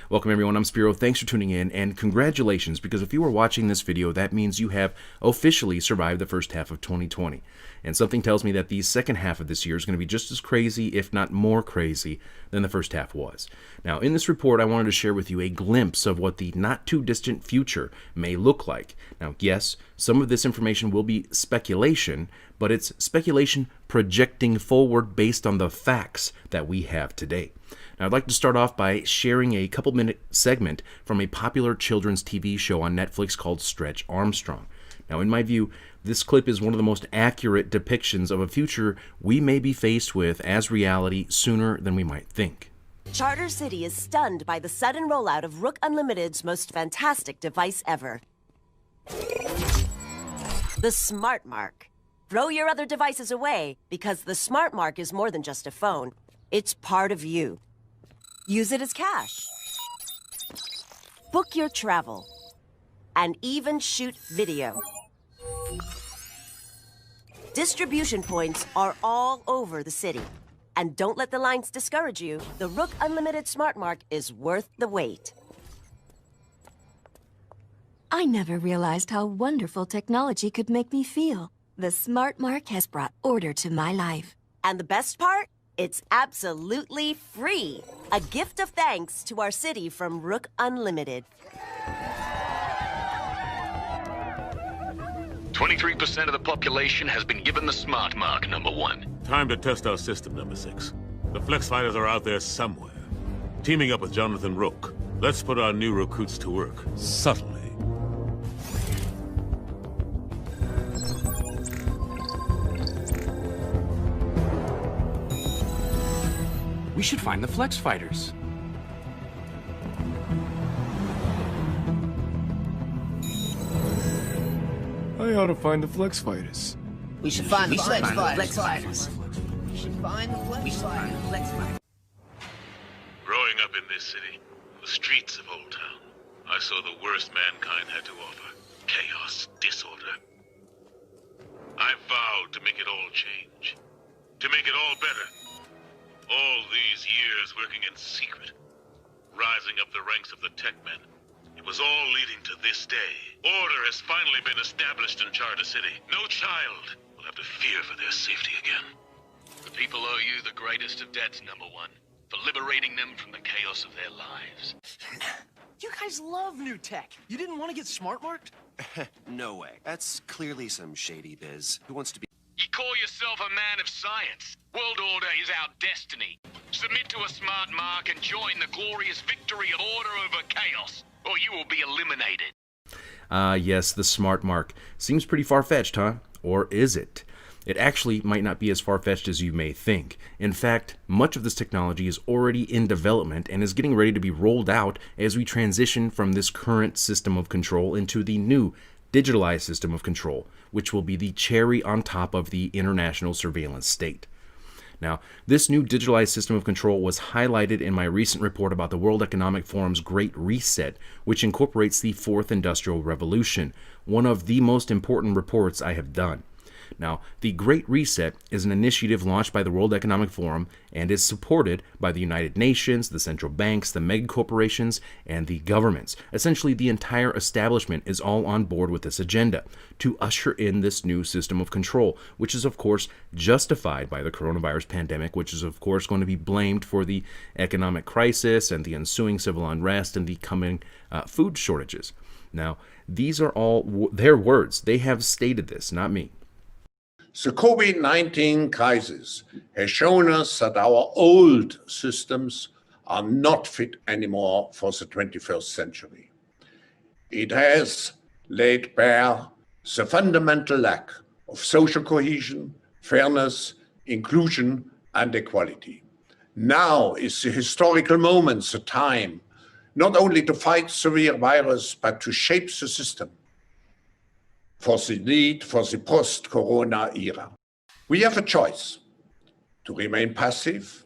Welcome everyone, I'm Spiro. Thanks for tuning in, and congratulations, because if you are watching this video, that means you have officially survived the first half of 2020. And something tells me that the second half of this year is going to be just as crazy, if not more crazy, than the first half was. Now, in this report, I wanted to share with you a glimpse of what the not-too-distant future may look like. Now, yes, some of this information will be speculation, but it's speculation projecting forward based on the facts that we have today. Now, I'd like to start off by sharing a couple-minute segment from a popular children's TV show on Netflix called Stretch Armstrong. Now, in my view, this clip is one of the most accurate depictions of a future we may be faced with as reality sooner than we might think. Charter City is stunned by the sudden rollout of Rook Unlimited's most fantastic device ever. The Smart Mark. Throw your other devices away, because the Smart Mark is more than just a phone. It's part of you. Use it as cash. Book your travel. And even shoot video. Distribution points are all over the city. And don't let the lines discourage you. The Rook Unlimited Smart Mark is worth the wait. I never realized how wonderful technology could make me feel. The Smart Mark has brought order to my life. And the best part? It's absolutely free. A gift of thanks to our city from Rook Unlimited. 23% of the population has been given the Smart Mark, number 1. Time to test our system, number 6. The Flex Fighters are out there somewhere. Teaming up with Jonathan Rook. Let's put our new recruits to work, subtly. We should find the Flex Fighters. I ought to find the Flex Fighters. We should find the Flex Fighters. We should find the Flex Fighters. Growing up in this city, the streets of Old Town, I saw the worst mankind had to offer. Chaos, disorder. I vowed to make it all change. To make it all better. All these years working in secret, rising up the ranks of the tech men. It was all leading to this day. Order has finally been established in Charter City. No child will have to fear for their safety again. The people owe you the greatest of debts, number 1, for liberating them from the chaos of their lives. You guys love new tech. You didn't want to get smart marked? No way. That's clearly some shady biz. Who wants to be... You call yourself a man of science. World order is our destiny. Submit to a Smart Mark and join the glorious victory of order over chaos, or you will be eliminated. Yes, the Smart Mark. Seems pretty far-fetched, huh? Or is it? It actually might not be as far-fetched as you may think. In fact, much of this technology is already in development and is getting ready to be rolled out as we transition from this current system of control into the new digitalized system of control, which will be the cherry on top of the international surveillance state. Now, this new digitalized system of control was highlighted in my recent report about the World Economic Forum's Great Reset, which incorporates the Fourth Industrial Revolution, one of the most important reports I have done. Now, the Great Reset is an initiative launched by the World Economic Forum and is supported by the United Nations, the central banks, the mega corporations, and the governments. Essentially, the entire establishment is all on board with this agenda to usher in this new system of control, which is, of course, justified by the coronavirus pandemic, which is, of course, going to be blamed for the economic crisis and the ensuing civil unrest and the coming food shortages. Now, these are all their words. They have stated this, not me. The COVID-19 crisis has shown us that our old systems are not fit anymore for the 21st century. It has laid bare the fundamental lack of social cohesion, fairness, inclusion, and equality. Now is the historical moment, the time, not only to fight the real virus, but to shape the system for the need for the post-corona era. We have a choice to remain passive,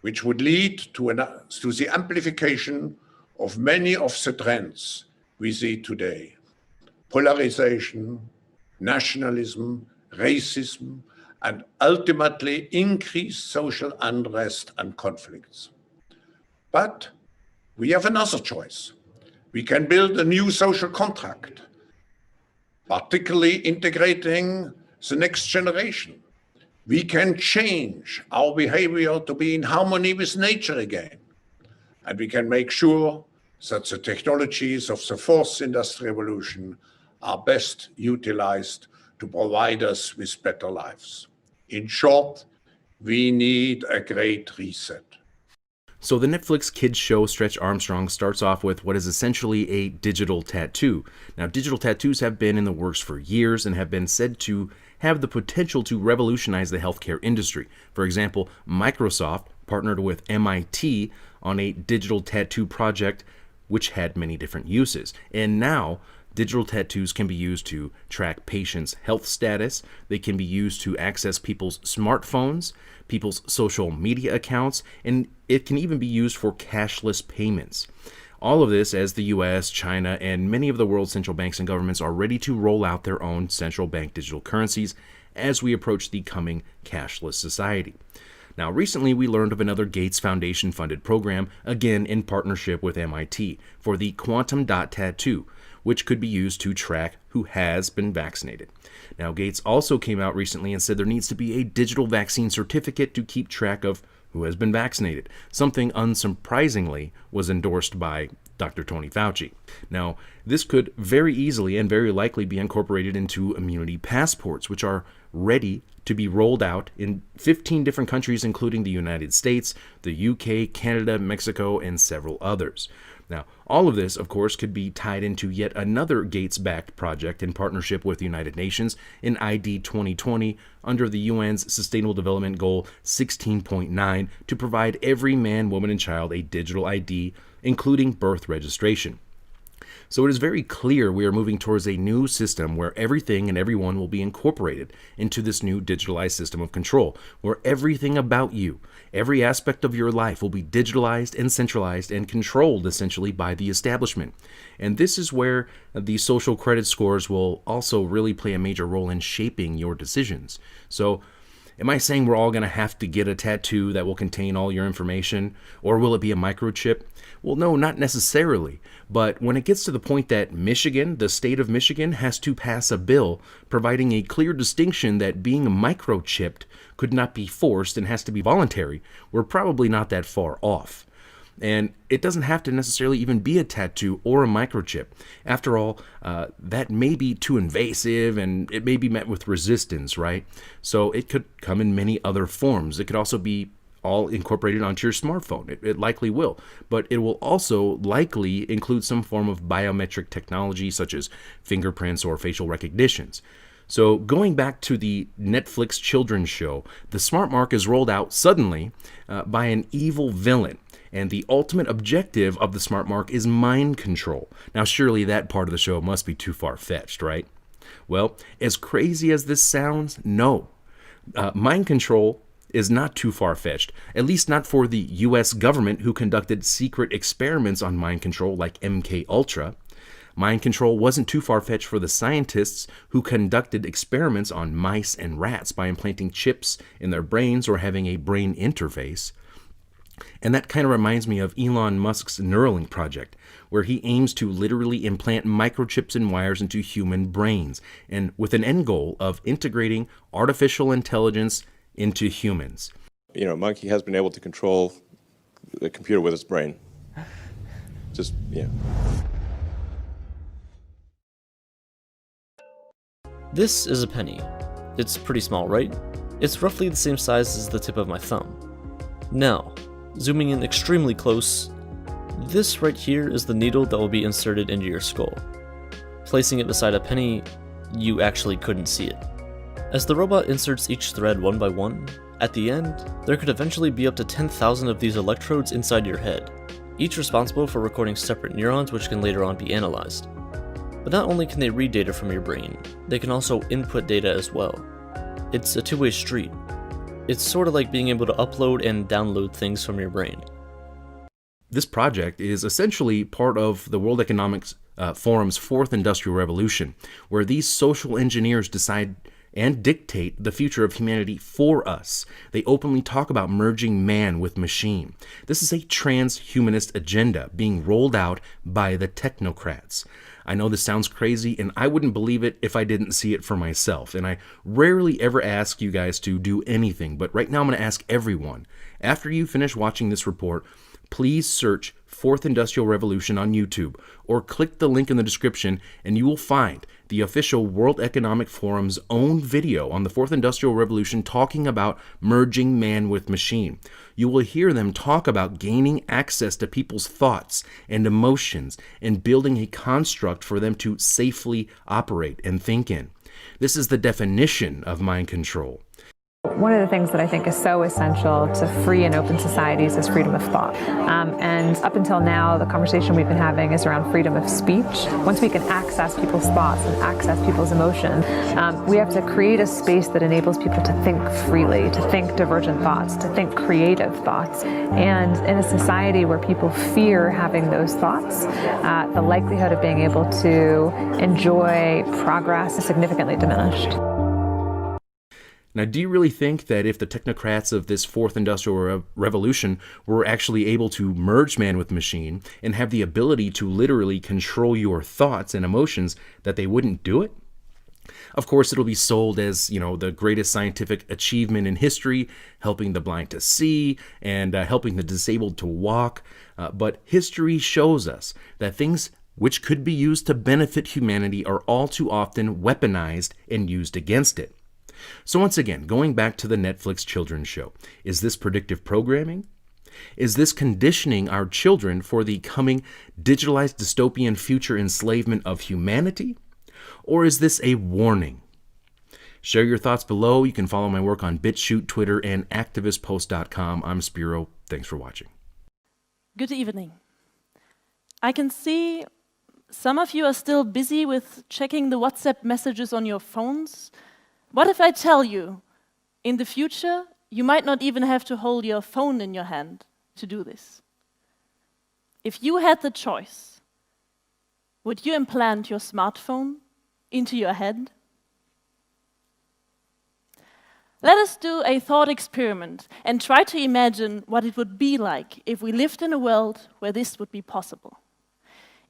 which would lead to the amplification of many of the trends we see today. Polarization, nationalism, racism, and ultimately increased social unrest and conflicts. But We have another choice. We can build a new social contract, particularly integrating the next generation. We can change our behavior to be in harmony with nature again. And we can make sure that the technologies of the fourth industrial revolution are best utilized to provide us with better lives. In short, we need a great reset. So the Netflix kids show Stretch Armstrong starts off with what is essentially a digital tattoo. Now, digital tattoos have been in the works for years and have been said to have the potential to revolutionize the healthcare industry. For example, Microsoft partnered with MIT on a digital tattoo project which had many different uses. And now, digital tattoos can be used to track patients' health status. They can be used to access people's smartphones, people's social media accounts, and it can even be used for cashless payments. All of this as the US, China, and many of the world's central banks and governments are ready to roll out their own central bank digital currencies as we approach the coming cashless society. Now, recently we learned of another Gates Foundation funded program, again in partnership with MIT, for the quantum dot tattoo, which could be used to track who has been vaccinated. Now, Gates also came out recently and said there needs to be a digital vaccine certificate to keep track of who has been vaccinated, something unsurprisingly was endorsed by Dr. Tony Fauci. Now, this could very easily and very likely be incorporated into immunity passports, which are ready to be rolled out in 15 different countries, including the United States, the UK, Canada, Mexico, and several others. Now, all of this, of course, could be tied into yet another Gates-backed project in partnership with the United Nations in ID 2020 under the UN's Sustainable Development Goal 16.9 to provide every man, woman, and child a digital ID, including birth registration. So it is very clear we are moving towards a new system where everything and everyone will be incorporated into this new digitalized system of control, where everything about you, every aspect of your life will be digitalized and centralized and controlled essentially by the establishment. And this is where the social credit scores will also really play a major role in shaping your decisions. So am I saying we're all going to have to get a tattoo that will contain all your information, or will it be a microchip? Well, no, not necessarily. But when it gets to the point that Michigan, the state of Michigan, has to pass a bill providing a clear distinction that being microchipped could not be forced and has to be voluntary, we're probably not that far off. And it doesn't have to necessarily even be a tattoo or a microchip. After all, that may be too invasive and it may be met with resistance, right? So it could come in many other forms. It could also be all incorporated onto your smartphone. It likely will. But it will also likely include some form of biometric technology such as fingerprints or facial recognitions. So going back to the Netflix children's show, the smart mark is rolled out suddenly by an evil villain. And the ultimate objective of the smart mark is mind control. Now, surely that part of the show must be too far-fetched, right? Well, as crazy as this sounds, no. Mind control is not too far-fetched, at least not for the US government who conducted secret experiments on mind control like MK Ultra. Mind control wasn't too far-fetched for the scientists who conducted experiments on mice and rats by implanting chips in their brains or having a brain interface. And that kind of reminds me of Elon Musk's Neuralink project, where he aims to literally implant microchips and wires into human brains, and with an end goal of integrating artificial intelligence into humans. You know, Monkey has been able to control the computer with its brain. Just, yeah. This is a penny. It's pretty small, right? It's roughly the same size as the tip of my thumb. Now, zooming in extremely close, this right here is the needle that will be inserted into your skull. Placing it beside a penny, you actually couldn't see it. As the robot inserts each thread one by one, at the end, there could eventually be up to 10,000 of these electrodes inside your head, each responsible for recording separate neurons which can later on be analyzed. But not only can they read data from your brain, they can also input data as well. It's a two-way street. It's sort of like being able to upload and download things from your brain. This project is essentially part of the World Economic Forum's fourth industrial revolution, where these social engineers decide and dictate the future of humanity for us. They openly talk about merging man with machine. This is a transhumanist agenda being rolled out by the technocrats. I know this sounds crazy, and I wouldn't believe it if I didn't see it for myself. And I rarely ever ask you guys to do anything, but right now I'm going to ask everyone. After you finish watching this report, please search Fourth Industrial Revolution on YouTube, or click the link in the description and you will find the official World Economic Forum's own video on the Fourth Industrial Revolution talking about merging man with machine. You will hear them talk about gaining access to people's thoughts and emotions and building a construct for them to safely operate and think in. This is the definition of mind control. One of the things that I think is so essential to free and open societies is freedom of thought. And up until now, the conversation we've been having is around freedom of speech. Once we can access people's thoughts and access people's emotion, we have to create a space that enables people to think freely, to think divergent thoughts, to think creative thoughts. And in a society where people fear having those thoughts, the likelihood of being able to enjoy progress is significantly diminished. Now, do you really think that if the technocrats of this Fourth Industrial Revolution were actually able to merge man with machine and have the ability to literally control your thoughts and emotions, that they wouldn't do it? Of course, it'll be sold as, the greatest scientific achievement in history, helping the blind to see and helping the disabled to walk. But history shows us that things which could be used to benefit humanity are all too often weaponized and used against it. So once again, going back to the Netflix children's show, is this predictive programming? Is this conditioning our children for the coming digitalized dystopian future enslavement of humanity? Or is this a warning? Share your thoughts below. You can follow my work on BitChute, Twitter, and activistpost.com. I'm Spiro. Thanks for watching. Good evening. I can see some of you are still busy with checking the WhatsApp messages on your phones. What if I tell you, in the future, you might not even have to hold your phone in your hand to do this? If you had the choice, would you implant your smartphone into your head? Let us do a thought experiment and try to imagine what it would be like if we lived in a world where this would be possible.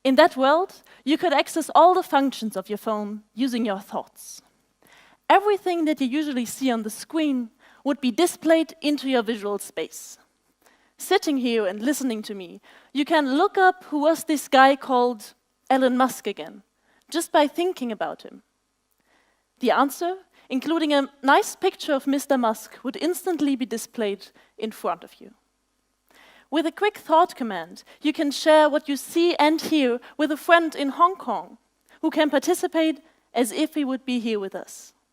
In that world, you could access all the functions of your phone using your thoughts. Everything that you usually see on the screen would be displayed into your visual space. Sitting here and listening to me, you can look up who was this guy called Elon Musk again, just by thinking about him. The answer, including a nice picture of Mr. Musk, would instantly be displayed in front of you. With a quick thought command, you can share what you see and hear with a friend in Hong Kong, who can participate as if he would be here with us.